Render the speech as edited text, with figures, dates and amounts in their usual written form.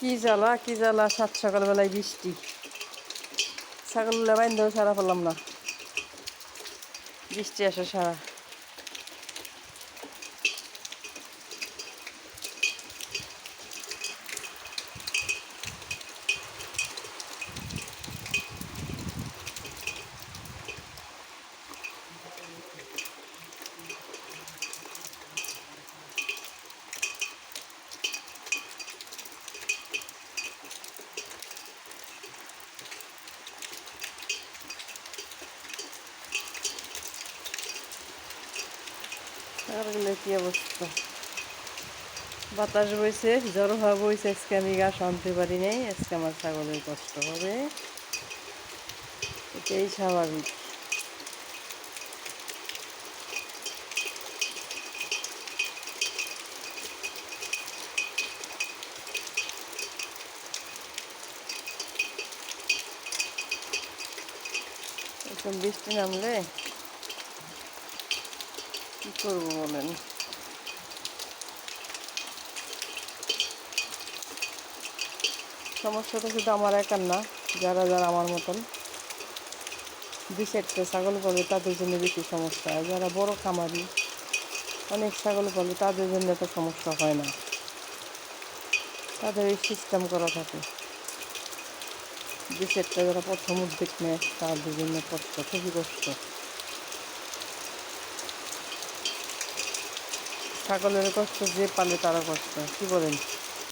কি জ্বালা সাত সকালবেলায় বৃষ্টি। ছাগলগুলো বাইন্দেও সারা পেলাম না, বৃষ্টি আসে সারা। ছাগলগুলোর কি অবস্থা, বাতাস বইছে, জ্বর হওয়া বইছে, আজকে আমি ঘাস আনতে পারি নাই। আজকে আমার ছাগলের কষ্ট হবে, এটাই স্বাভাবিক। এখন বৃষ্টি নামলে কি করবো বলেন। সমস্যাটা শুধু আমার একার না, যারা যারা আমার মতন দুই চারটে ছাগল পালে তাদের জন্য বেশি সমস্যা হয়। যারা বড় খামারি অনেক ছাগল পালে তাদের জন্য এত সমস্যা হয় না, তাদের এই সিস্টেম করা থাকে। দুই চারটে যারা প্রথম উদ্যোগ নেয় তাদের জন্য কষ্ট, খুবই কষ্ট। ছাগলের কষ্ট যে পালে তারা কষ্ট, কি বলেন।